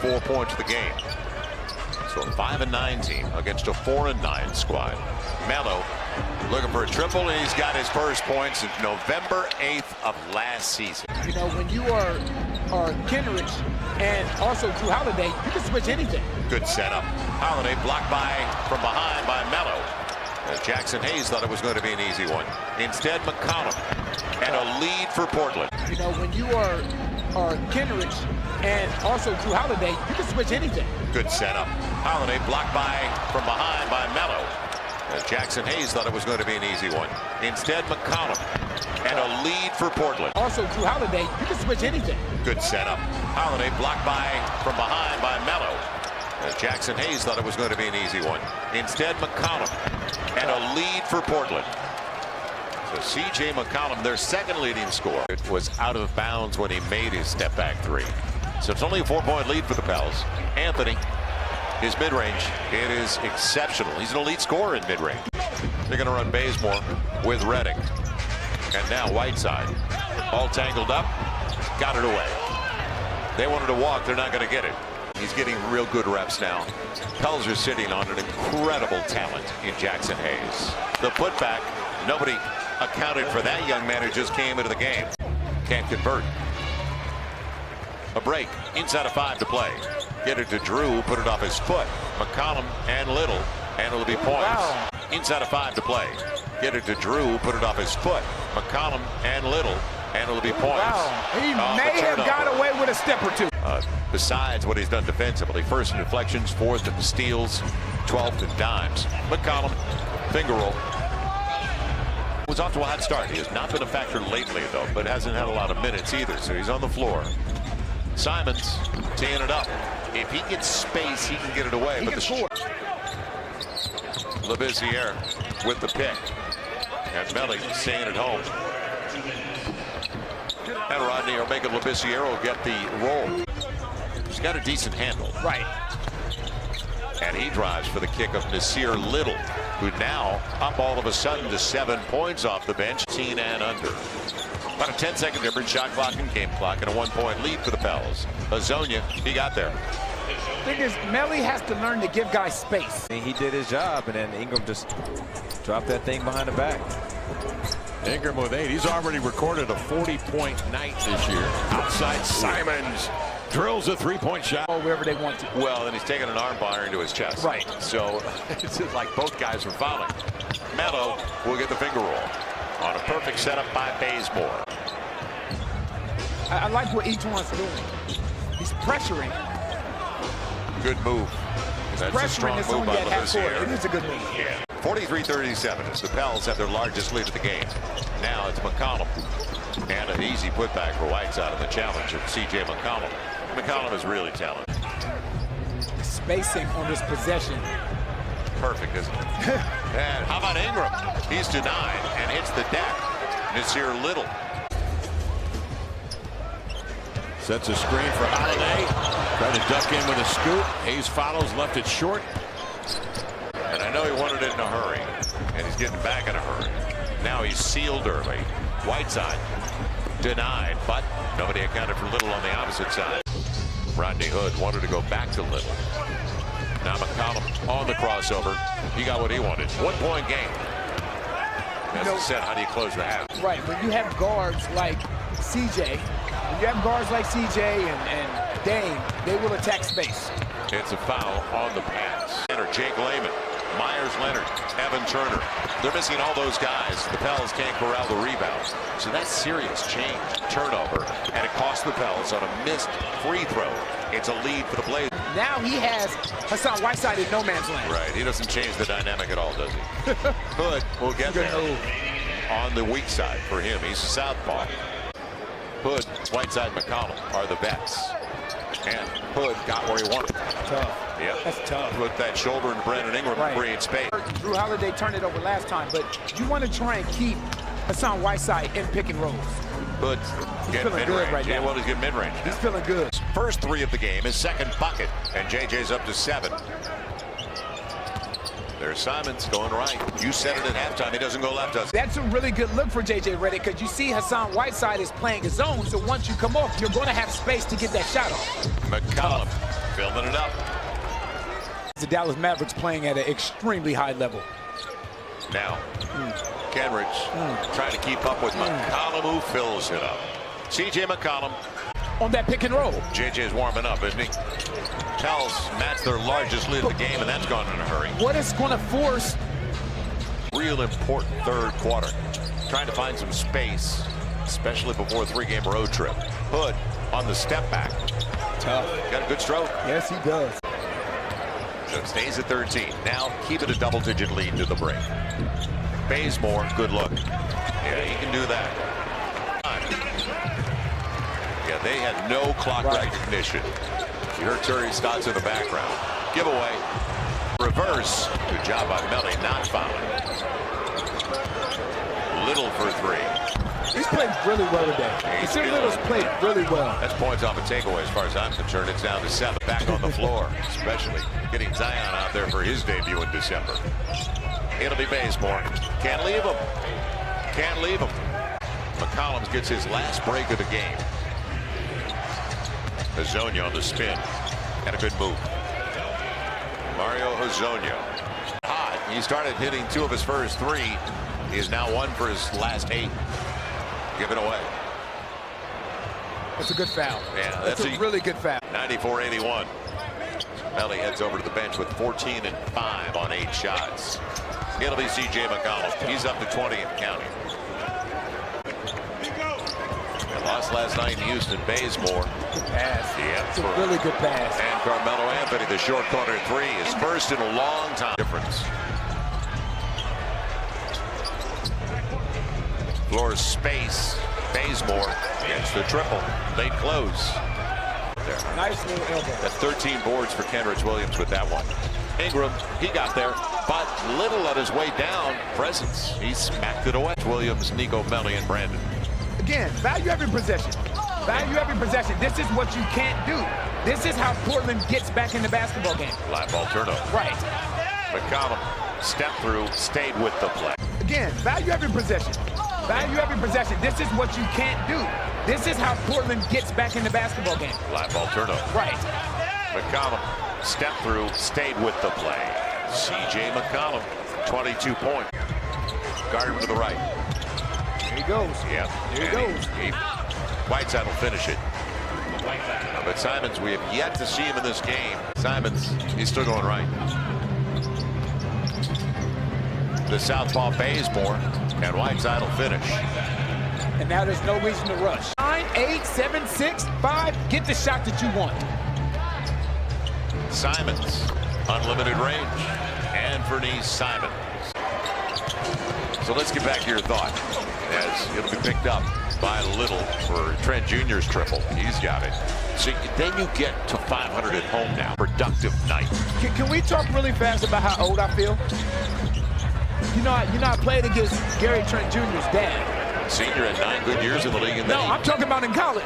4 points of the game. So a 5-9 team against a 4-9 squad. Melo looking for a triple, and he's got his first points since November 8th of last season. You know, when you are Kenrich and also Drew Holiday, you can switch anything. Good setup. Holiday blocked from behind by Melo. Jackson Hayes thought it was going to be an easy one. Instead, McCollum, and a lead for Portland. You know, when you are Kenrich and also Drew Holiday, you can switch anything. Good setup. Holiday blocked from behind by Melo. Jackson Hayes thought it was going to be an easy one. Instead, McCollum, and a lead for Portland. Also, Drew Holiday, you can switch anything. Good setup. Holiday blocked from behind by Melo. Jackson Hayes thought it was going to be an easy one. Instead, McCollum, and a lead for Portland. So C.J. McCollum, their second leading scorer, it was out of bounds when he made his step-back three. So it's only a 4-point lead for the Pels. Anthony, his mid-range, it is exceptional. He's an elite scorer in mid-range. They're going to run Bazemore with Reddick. And now Whiteside, all tangled up, got it away. They wanted to walk, they're not going to get it. He's getting real good reps now. Pels are sitting on an incredible talent in Jackson Hayes. The putback, nobody accounted for that young man who just came into the game. Can't convert. A break, inside of 5 to play. Get it to Drew, put it off his foot. McCollum and Little, and it'll be points. Wow. Inside of 5 to play. Get it to Drew, put it off his foot. McCollum and Little, and it'll be points. Wow. He may have got away with a step or two. Besides what he's done defensively, first in deflections, fourth in steals, 12th in dimes. McCollum, finger roll. Was off to a hot start. He has not been a factor lately, though, but hasn't had a lot of minutes either, so he's on the floor. Simons teeing it up. If he gets space, he can get it away. He but can score. Labissiere with the pick. And Melly staying at home. And Rodney or Megan Labissiere will get the roll. He's got a decent handle. Right. And he drives for the kick of Nasir Little, who now up all of a sudden to 7 points off the bench, 16 and under. About a 10-second difference, shot clock and game clock, and a 1-point lead for the Pels. Azonia, he got there. The thing is, Melly has to learn to give guys space. He did his job, and then Ingram just dropped that thing behind the back. Ingram with 8. He's already recorded a 40-point night this year. Outside, Simons drills a 3-point shot. Or wherever they want to. Well, and he's taking an arm bar into his chest. Right. So it's like both guys are fouling. Melo will get the finger roll on a perfect setup by Bazemore. I like what each one's doing. He's pressuring. Good move. That's a strong move by Labissiere. It is a good move. Yeah. 43-37 as the Pels have their largest lead of the game. Now it's McCollum. And an easy putback for Whiteside on the challenge of C.J. McCollum. McCollum is really talented. Spacing on this possession. Perfect, isn't it? And how about Ingram? He's denied and hits the deck. Nasir Little. Sets a screen for Holiday. Trying to duck in with a scoop. Hayes follows, left it short. And I know he wanted it in a hurry. And he's getting back in a hurry. Now he's sealed early. Whiteside denied, but nobody accounted for Little on the opposite side. Rodney Hood wanted to go back to Little. Now McCollum on the crossover. He got what he wanted. 1-point game. As I said, how do you close the half? Right, when you have guards like CJ, when you have guards like CJ and Dame, they will attack space. It's a foul on the pass. Jake Layman, Myers Leonard, Evan Turner. They're missing all those guys. The Pels can't corral the rebounds. So that's serious change. Turnover, and it cost the Pels on a missed free throw. It's a lead for the Blazers. Now he has Hassan Whiteside in no man's land. Right, he doesn't change the dynamic at all, does he? Hood will get there on the weak side for him. He's a southpaw. Hood, Whiteside, McCollum are the vets. And Hood got where he wanted. Tough. Yeah. That's tough. Put that shoulder into Brandon Ingram and create space. Drew Holiday turned it over last time, but you want to try and keep Hassan Whiteside in pick and rolls. Hood's getting mid-range. Right now. Well, he's getting mid-range. He's feeling good. First 3 of the game, his second bucket, and JJ's up to 7. There's Simons going right. You said it at halftime. He doesn't go left, does he? That's a really good look for JJ Redick because you see Hassan Whiteside is playing his zone, so once you come off, you're going to have space to get that shot off. McCollum Building it up. The Dallas Mavericks playing at an extremely high level. Now, Kenrich trying to keep up with McCollum, who fills it up. C.J. McCollum on that pick and roll. JJ's warming up, isn't he? Tells Matt's their largest lead of the game, and that's gone in a hurry. What is going to force? Real important third quarter. Trying to find some space, especially before a 3-game road trip. Hood on the step back. Tough. Got a good stroke. Yes, he does. So it stays at 13. Now keep it a double-digit lead to the break. Bazemore, good look. Yeah, he can do that. Yeah, they had no clock recognition. You heard Terry Stotts in the background. Giveaway. Reverse. Good job by Melly, not fouling. Little for 3. He's played really well today. Consider Little's played really well. That's points off a takeaway as far as I'm concerned. It's down to 7. Back on the floor, especially getting Zion out there for his debut in December. It'll be Bazemore. Can't leave him. Can't leave him. McCollum gets his last break of the game. Hezonja on the spin. And a good move. Mario Hezonja. Hot. He started hitting 2 of his first 3. He is now 1 for his last 8. Give it away. That's a good foul. Yeah, that's a really good foul. 94-81. Melly heads over to the bench with 14 and 5 on 8 shots. It'll be C.J. McCollum. He's up to 20 and counting. They lost last night in Houston. Bazemore. Good pass. Yeah, it's a really good pass. And Carmelo Anthony, the short corner 3, his first in a long time. Difference. Floor space. Bazemore gets the triple. Late close. There. Nice little elbow. That's 13 boards for Kenrich Williams with that one. Ingram, he got there, but Little on his way down. Presence. He smacked it away. Williams, Nico, Melly, and Brandon. Again, value every possession. Value every possession. This is what you can't do. This is how Portland gets back in the basketball game. Live ball turnover. Right. McCollum stepped through, stayed with the play. Again, value every possession. Value every possession. This is what you can't do. This is how Portland gets back in the basketball game. Live ball turnover. Right. McCollum stepped through, stayed with the play. C.J. McCollum, 22 points. Guard him to the right. There he goes. Yeah. There he goes. Whiteside will finish it. But Simons, we have yet to see him in this game. Simons, he's still going right. The southpaw Bazemore, and Whiteside will finish. And now there's no reason to rush. 9, 8, 7, 6, 5. Get the shot that you want. Simons, unlimited range. Anthony Simons. So let's get back to your thought, as it'll be picked up by Little for Trent Jr.'s triple. He's got it. So then you get to 500 at home now. Productive night. Can we talk really fast about how old I feel? You know, I played against Gary Trent Jr.'s dad. Senior had 9 good years in the league. And no, I'm talking about in college.